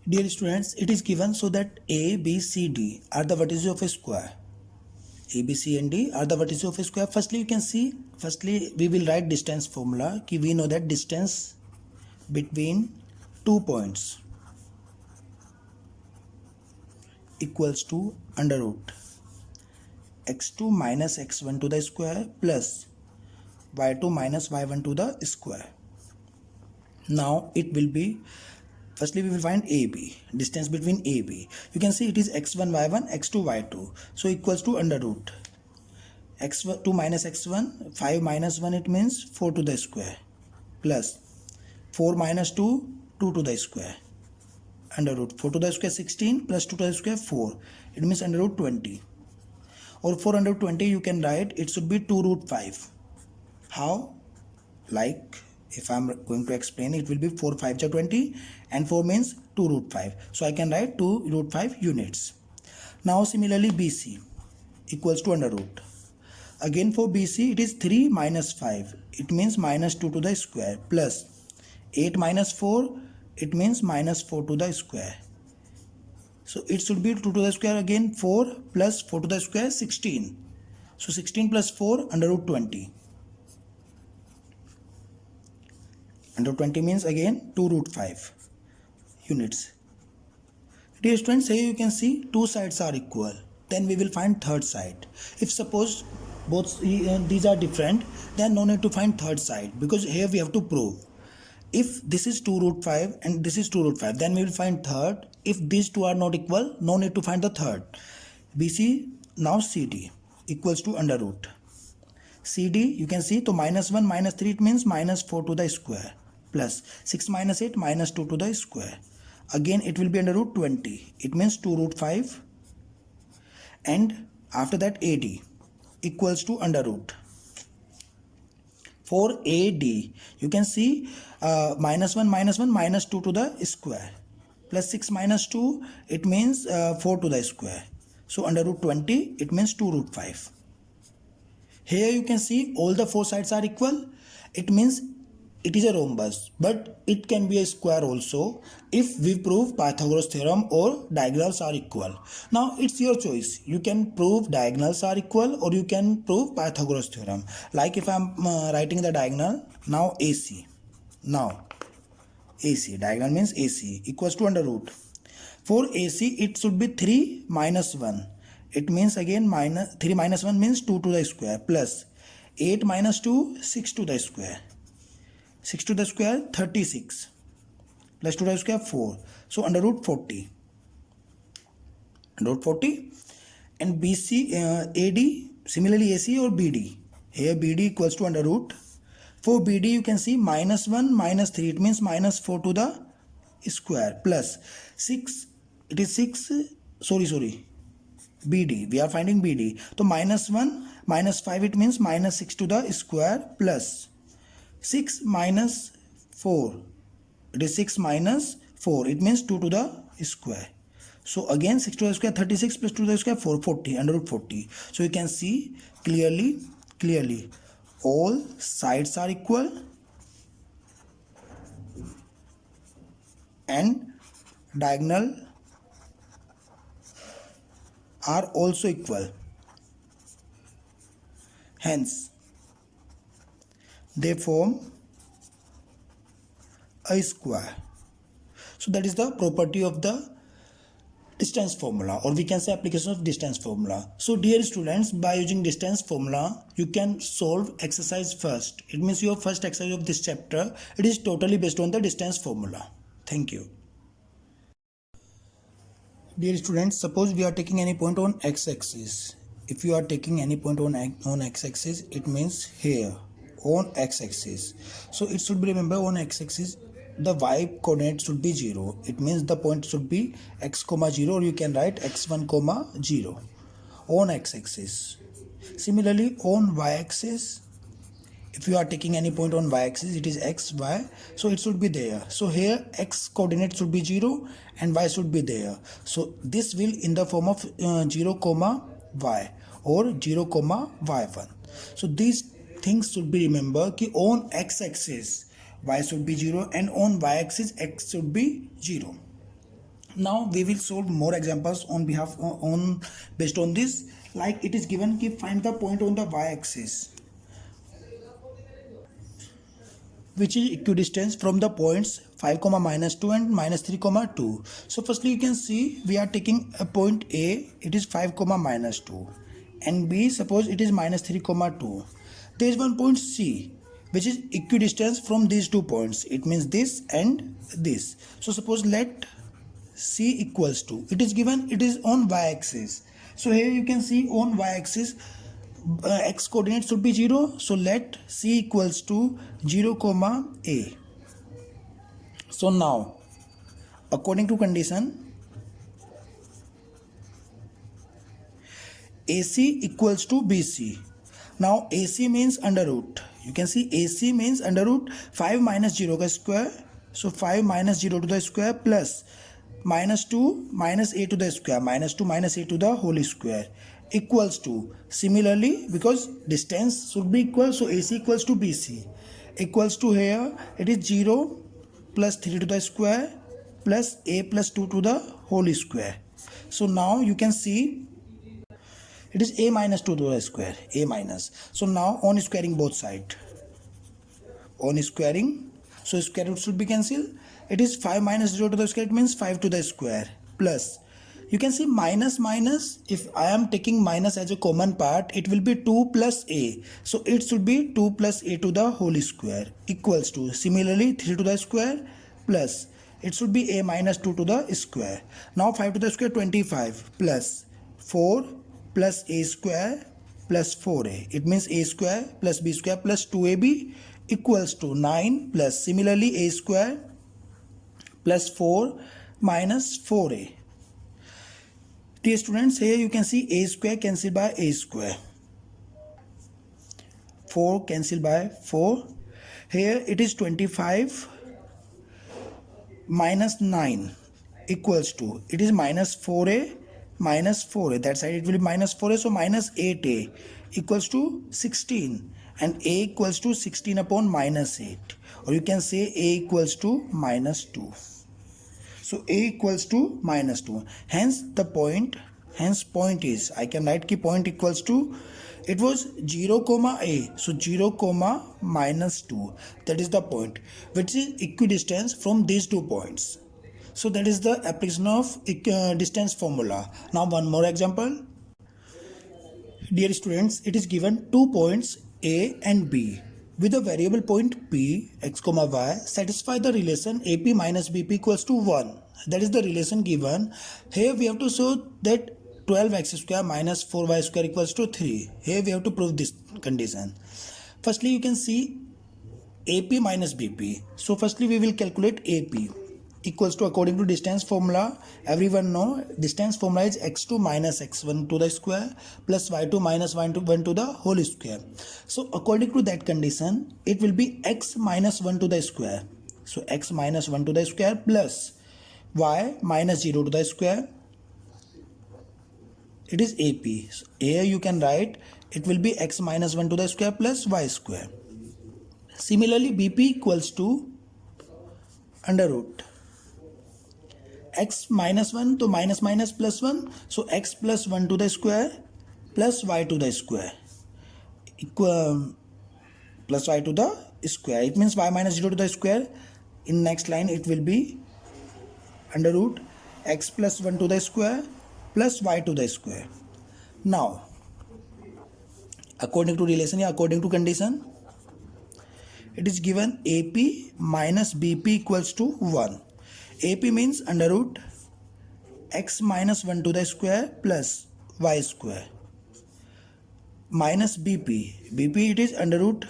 Dear students, it is given so that A, B, C, D are the vertices of a square. A, B, C and D are the vertices of a square. Firstly, you can see, we will write distance formula. We know that distance between 2 points equals to under root x2 minus x1 to the square plus y2 minus y1 to the square. Now it will be, firstly we will find AB, distance between AB. You can see it is x1 y1 x2 y2, so equals to under root x2 minus x1, 5 minus 1, it means 4 to the square, plus 4 minus 2, 2 to the square, under root 4 to the square 16 plus 2 to the square 4, it means under root 20. Or for under 20 you can write it should be 2 root 5. How? Like if I'm going to explain, it will be 4 5 are 20 and 4 means 2 root 5. So I can write 2 root 5 units. Now similarly BC equals to under root. Again for BC it is 3 minus 5. It means minus 2 to the square plus 8 minus 4. It means minus 4 to the square. So it should be 2 to the square again 4 plus 4 to the square 16. So 16 plus 4 under root 20. Under 20 means again 2 root 5 units. Dear students, here you can see two sides are equal. Then we will find third side. If suppose both these are different, then no need to find third side, because here we have to prove. If this is 2 root 5 and this is 2 root 5, then we will find third. If these two are not equal, no need to find the third. BC, now CD equals to under root. CD, you can see, so minus 1 minus 3, it means minus 4 to the square, plus 6 minus 8 minus 2 to the square. Again it will be under root 20. It means 2 root 5. And after that AD equals to under root. For AD, you can see minus 1 minus 1 minus 2 to the square, plus 6 minus 2, it means 4 to the square. So under root 20, it means 2 root 5. Here you can see all the four sides are equal. It means it is a rhombus, but it can be a square also if we prove Pythagoras theorem or diagonals are equal. Now it's your choice. You can prove diagonals are equal or you can prove Pythagoras theorem. Like if I'm writing the diagonal, now AC. Now AC, diagonal means AC equals to under root. For AC it should be 3 minus 1. It means again minus 3 minus 1 means 2 to the square, plus 8 minus 2, 6 to the square. 6 to the square 36 plus 2 to the square 4. So under root 40. Under root 40. And BC, AD, similarly AC or BD. Here BD equals to under root. For BD you can see minus 1 minus 3. It means minus 4 to the square, plus 6. It is 6. Sorry. BD. We are finding BD. So minus 1 minus 5. It means minus 6 to the square, plus 6 minus 4. It is 6 minus 4. It means 2 to the square. So again 6 to the square 36 plus 2 to the square 4, 40, under root 40. So you can see clearly all sides are equal and diagonal are also equal. Hence they form a square. So that is the property of the distance formula, or we can say application of distance formula. So dear students, by using distance formula you can solve exercise first. It means your first exercise of this chapter, it is totally based on the distance formula. Thank you. Dear students, suppose we are taking any point on x-axis. If you are taking any point on x-axis, it means here on x-axis. So it should be, remember, on x-axis the y coordinate should be 0. It means the point should be x comma 0, or you can write x1 comma 0 on x-axis. Similarly on y-axis, if you are taking any point on y-axis, it is x, y, so it should be there. So here x coordinate should be 0 and y should be there. So this will in the form of 0 comma y or 0 comma y1. So these things should be remembered कि on x-axis y should be 0 and on y-axis x should be 0. Now we will solve more examples on behalf on based on this. Like it is given, keep find the point on the y-axis which is equidistant from the points 5 comma minus 2 and minus 3 comma 2. So firstly you can see we are taking a point A, it is 5 comma minus 2, and B, suppose it is minus 3 comma 2. There is one point C which is equidistant from these 2 points. It means this and this. So suppose let C equals to, it is given, it is on y-axis. So here you can see on y-axis x coordinate should be 0. So let C equals to 0 comma A. So now according to condition, AC equals to BC. Now AC means under root. You can see AC means under root 5 minus 0 ka square. So 5 minus 0 to the square plus minus 2 minus a to the square, minus 2 minus a to the whole square, equals to, similarly because distance should be equal, so AC equals to BC, equals to, here it is 0 plus 3 to the square plus a plus 2 to the whole square. So now you can see it is a minus 2 to the square, a minus. So now on squaring both sides, on squaring, so square root should be cancelled. It is 5 minus 0 to the square, it means 5 to the square, plus, you can see minus minus, if I am taking minus as a common part, it will be 2 plus a. So it should be 2 plus a to the whole square, equals to, similarly 3 to the square plus, it should be a minus 2 to the square. Now 5 to the square 25 plus 4 plus a square plus 4a. It means a square plus b square plus 2ab equals to 9 plus, similarly a square plus 4 minus 4a. Dear students, here you can see a square cancelled by a square, 4 cancelled by 4. Here it is 25 minus 9 equals to, it is minus 4a minus 4a, that side it will be minus 4a, so minus 8a equals to 16, and a equals to 16 upon minus 8, or you can say a equals to minus 2. So a equals to minus 2, hence the point, hence point is, I can write key point equals to, it was 0 comma a, so 0 comma minus 2, that is the point which is equidistant from these 2 points. So that is the application of distance formula. Now one more example. Dear students, it is given 2 points A and B with a variable point P, x comma y, satisfy the relation AP minus BP equals to 1. That is the relation given. Here we have to show that 12x square minus 4y square equals to 3. Here we have to prove this condition. Firstly, you can see AP minus BP. So firstly we will calculate AP equals to, according to distance formula, everyone know distance formula is x2 minus x1 to the square plus y2 minus y1 to the whole square. So according to that condition, it will be x minus 1 to the square. So x minus 1 to the square plus y minus 0 to the square. It is AP. So here you can write it will be x minus 1 to the square plus y square. Similarly, BP equals to under root x minus 1 to minus minus plus 1, so x plus 1 to the square plus y to the square equal plus y to the square. It means y minus 0 to the square. In next line it will be under root x plus 1 to the square plus y to the square. Now according to relation, according to condition, it is given AP minus BP equals to 1. AP means under root x minus 1 to the square plus y square minus BP. BP it is under root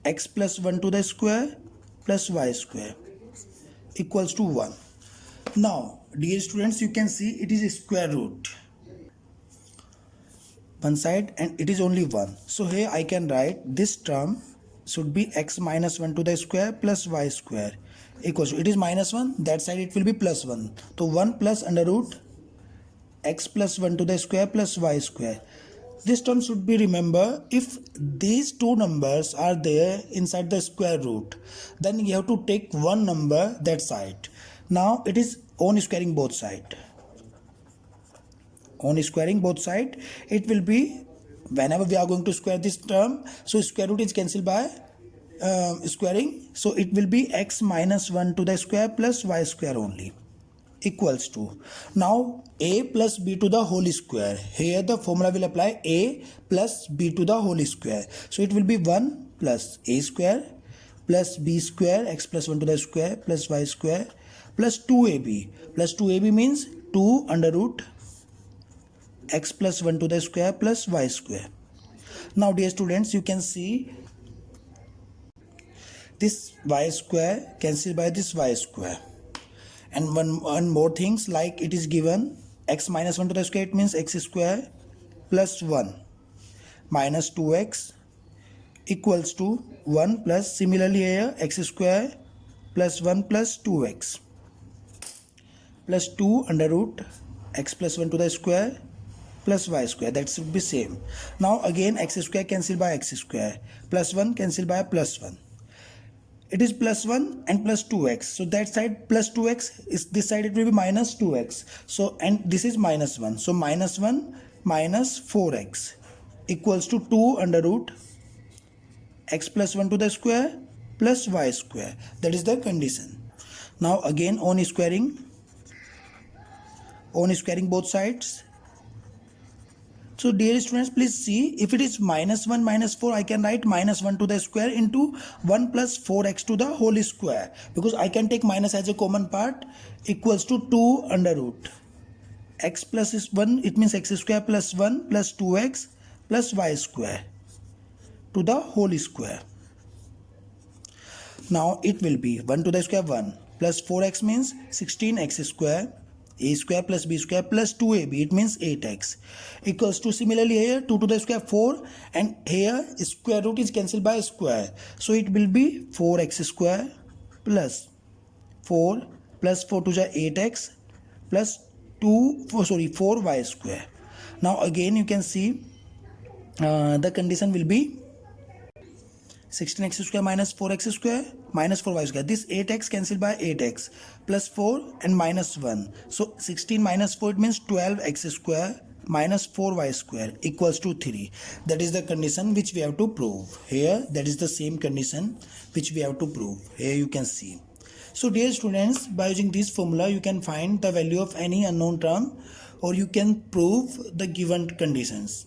x plus 1 to the square plus y square equals to 1. Now dear students, you can see it is a square root one side and it is only 1. So here I can write this term should be x minus 1 to the square plus y square equals to, it is minus 1, that side it will be plus 1. So 1 plus under root x plus 1 to the square plus y square. This term should be remember, if these two numbers are there inside the square root, then you have to take one number that side. Now it is on squaring both side. On squaring both side, it will be, whenever we are going to square this term, so square root is cancelled by squaring, so it will be x minus 1 to the square plus y square only, equals to, now a plus b to the whole square. Here the formula will apply a plus b to the whole square, so it will be 1 plus a square plus b square x plus 1 to the square plus y square plus 2ab. Plus 2ab means 2 under root x plus 1 to the square plus y square. Now dear students, you can see this y square cancelled by this y square. And one more things, like it is given x minus 1 to the square, it means x square plus 1 minus 2x equals to 1 plus, similarly here x square plus 1 plus 2x plus 2 under root x plus 1 to the square plus y square, that should be same. Now again x square cancelled by x square, plus 1 cancelled by plus 1. It is plus 1 and plus 2x, so that side plus 2x is, this side it will be minus 2x, so and this is minus 1, so minus 1 minus 4x equals to 2 under root x plus 1 to the square plus y square. That is the condition. Now again on squaring both sides. So dear students, please see, if it is minus 1 minus 4, I can write minus 1 to the square into 1 plus 4x to the whole square, because I can take minus as a common part, equals to 2 under root x plus 1, it means x square plus 1 plus 2x plus y square to the whole square. Now it will be 1 to the square 1 plus 4x means 16x square, a square plus b square plus 2ab, it means 8x, equals to, similarly here 2 to the square 4, and here square root is cancelled by square, so it will be 4x square plus 4 plus 4 to the 8x plus 4y square. Now again you can see the condition will be 16x square minus 4x square minus 4y square. This 8x cancelled by 8x plus 4 and minus 1. So 16 minus 4, it means 12x square minus 4y square equals to 3. That is the condition which we have to prove. Here that is the same condition which we have to prove. Here you can see. So dear students, by using this formula you can find the value of any unknown term, or you can prove the given conditions.